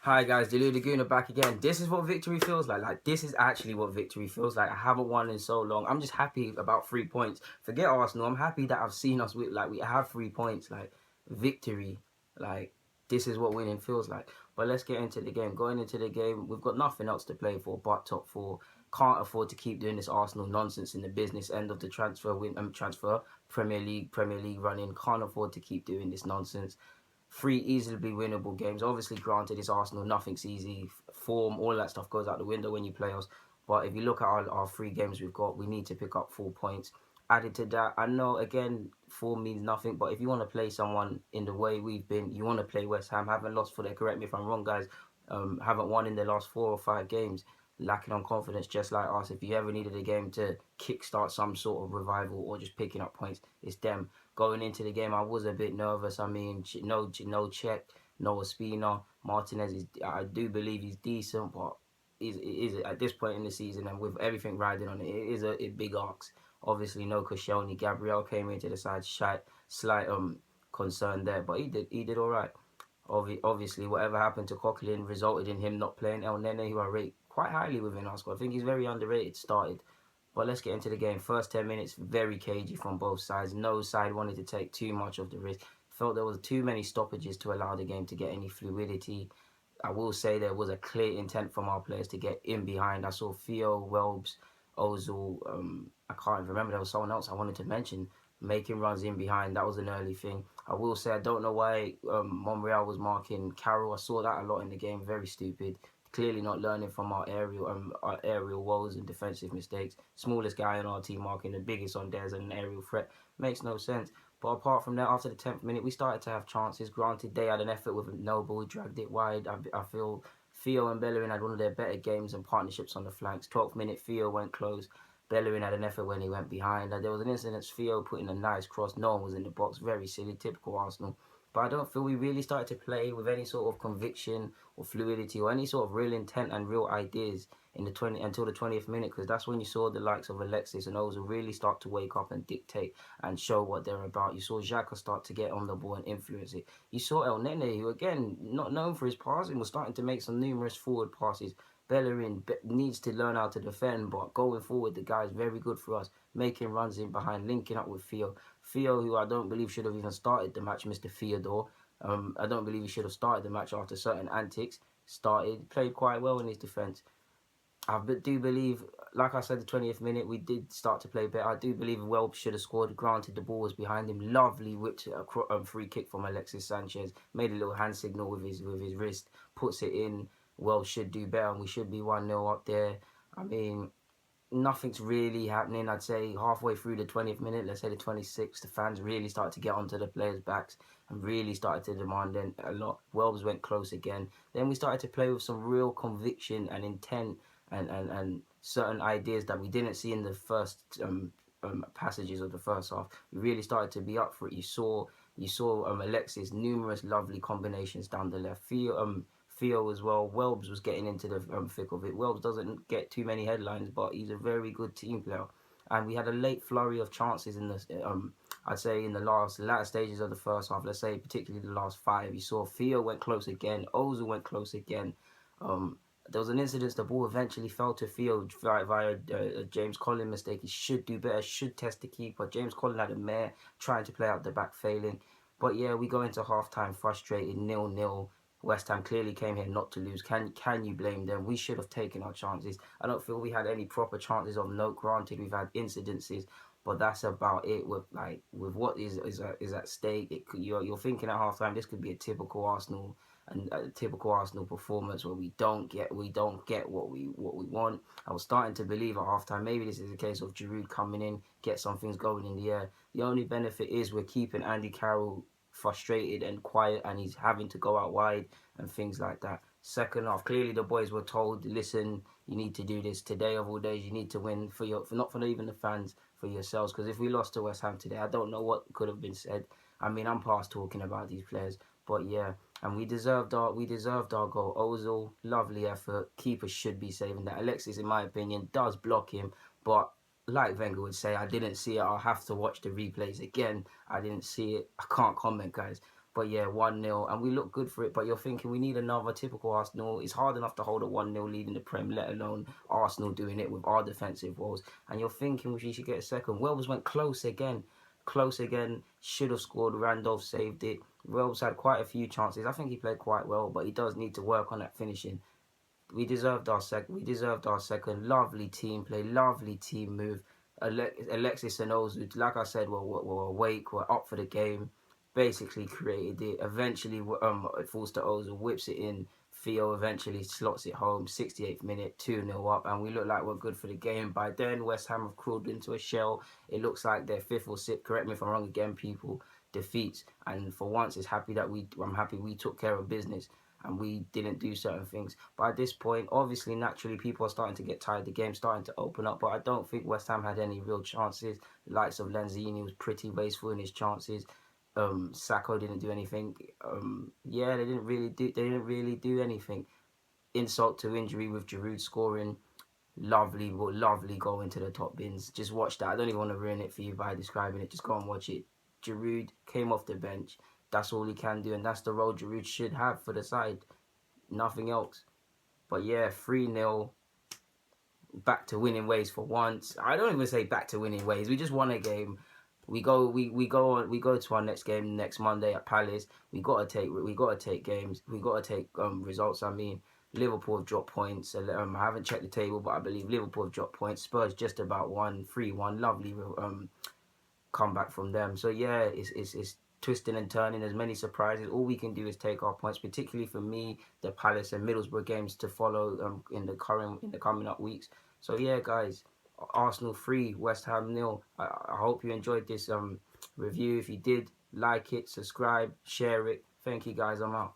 Hi guys, Delu Laguna back again. This is what victory feels like. This is actually what victory feels like. I haven't won in so long. I'm just happy about 3 points. Forget Arsenal. I'm happy that I've seen us with we have 3 points. Victory. Like this is what winning feels like. But let's get into the game. Going into the game, we've got nothing else to play for but top four. Can't afford to keep doing this Arsenal nonsense in the business end of the transfer Premier League running. Can't afford to keep doing this nonsense. Three easily winnable games. Obviously, granted, it's Arsenal. Nothing's easy. Form, all that stuff goes out the window when you play us. But if you look at our 3 games we've got, we need to pick up 4 points. Added to that, I know, again, form means nothing. But if you want to play someone in the way we've been, you want to play West Ham. Haven't lost for their, correct me if I'm wrong, guys. Haven't won in the last 4 or 5 games. Lacking on confidence, just like us. If you ever needed a game to kickstart some sort of revival or just picking up points, it's them. Going into the game, I was a bit nervous. I mean, no Czech, no Ospina. Martinez I do believe he's decent, but is at this point in the season and with everything riding on it, it is a big ask. Obviously, no Koscielny. Gabriel came into the side, slight concern there, but he did all right. Obviously, whatever happened to Coquelin resulted in him not playing. El Nene, who I rate quite highly within our squad, I think he's very underrated. Started. But let's get into the game. First 10 minutes, very cagey from both sides. No side wanted to take too much of the risk. Felt there was too many stoppages to allow the game to get any fluidity. I will say there was a clear intent from our players to get in behind. I saw Theo, Welbs, Ozil. I can't remember. There was someone else I wanted to mention making runs in behind. That was an early thing. I will say I don't know why Monreal was marking Carroll. I saw that a lot in the game. Very stupid. Clearly not learning from our aerial woes and defensive mistakes. Smallest guy on our team marking the biggest on theirs and an aerial threat makes no sense. But apart from that, after the 10th minute, we started to have chances. Granted, they had an effort with Noble, dragged it wide. I feel Theo and Bellerin had one of their better games and partnerships on the flanks. 12th minute, Theo went close. Bellerin had an effort when he went behind. There was an incident, Theo putting a nice cross. No one was in the box. Very silly, typical Arsenal. But I don't feel we really started to play with any sort of conviction or fluidity or any sort of real intent and real ideas in the 20 until the 20th minute, because that's when you saw the likes of Alexis and Ozil really start to wake up and dictate and show what they're about. You saw Xhaka start to get on the ball and influence it. You saw El Nene, who again not known for his passing, was starting to make some numerous forward passes. Bellerin needs to learn how to defend, but going forward, the guy is very good for us, making runs in behind, linking up with Theo. Theo, who I don't believe should have even started the match, Mr. Theodore. I don't believe he should have started the match after certain antics. Played quite well in his defence. I do believe, like I said, the 20th minute, we did start to play better. I do believe Welb should have scored. Granted, the ball was behind him. Lovely whipped a free kick from Alexis Sanchez. Made a little hand signal with his wrist. Puts it in. Welb should do better, and we should be 1-0 up there. I mean, nothing's really happening. I'd say halfway through the 20th minute, let's say the 26th, the fans really started to get onto the players' backs and really started to demand a lot. Welbs went close again. Then we started to play with some real conviction and intent and certain ideas that we didn't see in the first passages of the first half. We really started to be up for it. You saw Alexis, numerous lovely combinations down the left. Theo as well. Welbs was getting into the thick of it. Welbs doesn't get too many headlines, but he's a very good team player. And we had a late flurry of chances in the, I'd say in the latter stages of the first half. Let's say particularly the last 5. You saw Theo went close again. Ozil went close again. There was an incident. The ball eventually fell to Theo via a James Collin mistake. He should do better. Should test the keeper. James Collin had a mare trying to play out the back, failing. But yeah, we go into half-time frustrated, 0-0. West Ham clearly came here not to lose. Can you blame them? We should have taken our chances. I don't feel we had any proper chances of note. Granted, we've had incidences, but that's about it. With what is at stake, you're thinking at halftime this could be a typical Arsenal and a typical Arsenal performance where we don't get what we want. I was starting to believe at halftime maybe this is a case of Giroud coming in, get some things going in the air. The only benefit is we're keeping Andy Carroll frustrated and quiet, and he's having to go out wide and things like that. Second half, clearly the boys were told, listen, you need to do this today of all days. You need to win not for even the fans, for yourselves. Because if we lost to West Ham today, I don't know what could have been said. I mean, I'm past talking about these players, but yeah. And we deserved our goal. Ozil, lovely effort. Keeper should be saving that. Alexis, in my opinion, does block him, but like Wenger would say, I didn't see it. I'll have to watch the replays again. I didn't see it. I can't comment, guys. But yeah, 1-0, and we look good for it. But you're thinking we need another typical Arsenal. It's hard enough to hold a 1-0 lead in the Prem, let alone Arsenal doing it with our defensive woes. And you're thinking we should get a second. Wells went close again. Close again. Should have scored. Randolph saved it. Wells had quite a few chances. I think he played quite well, but he does need to work on that finishing. We deserved our second. We deserved our second. Lovely team play. Lovely team move. Alexis and Ozil, like I said, were awake. Were up for the game. Basically created it. Eventually, it falls to Ozil, whips it in. Theo eventually slots it home. 68th minute, 2-0 up, and we look like we're good for the game. By then, West Ham have crawled into a shell. It looks like their fifth or sixth. Correct me if I'm wrong again, people. Defeats, and for once, I'm happy we took care of business and we didn't do certain things. But at this point, obviously, naturally, people are starting to get tired. The game's starting to open up, but I don't think West Ham had any real chances. The likes of Lanzini was pretty wasteful in his chances. Sacco didn't do anything. Yeah, they didn't really do anything. Insult to injury with Giroud scoring. Lovely goal into the top bins. Just watch that. I don't even want to ruin it for you by describing it. Just go and watch it. Giroud came off the bench. That's all he can do, and that's the role Giroud should have for the side. Nothing else. But yeah, 3-0. Back to winning ways for once. I don't even say back to winning ways. We just won a game. We go to our next game next Monday at Palace. We gotta take games. We gotta take results. I mean, Liverpool have dropped points. I haven't checked the table, but I believe Liverpool have dropped points. Spurs just about won 3-1. Lovely comeback from them. So yeah, it's twisting and turning. There's many surprises. All we can do is take our points, particularly for me, the Palace and Middlesbrough games to follow in the coming up weeks. So yeah, guys, Arsenal 3, West Ham 0. I hope you enjoyed this review. If you did, like it, subscribe, share it. Thank you, guys. I'm out.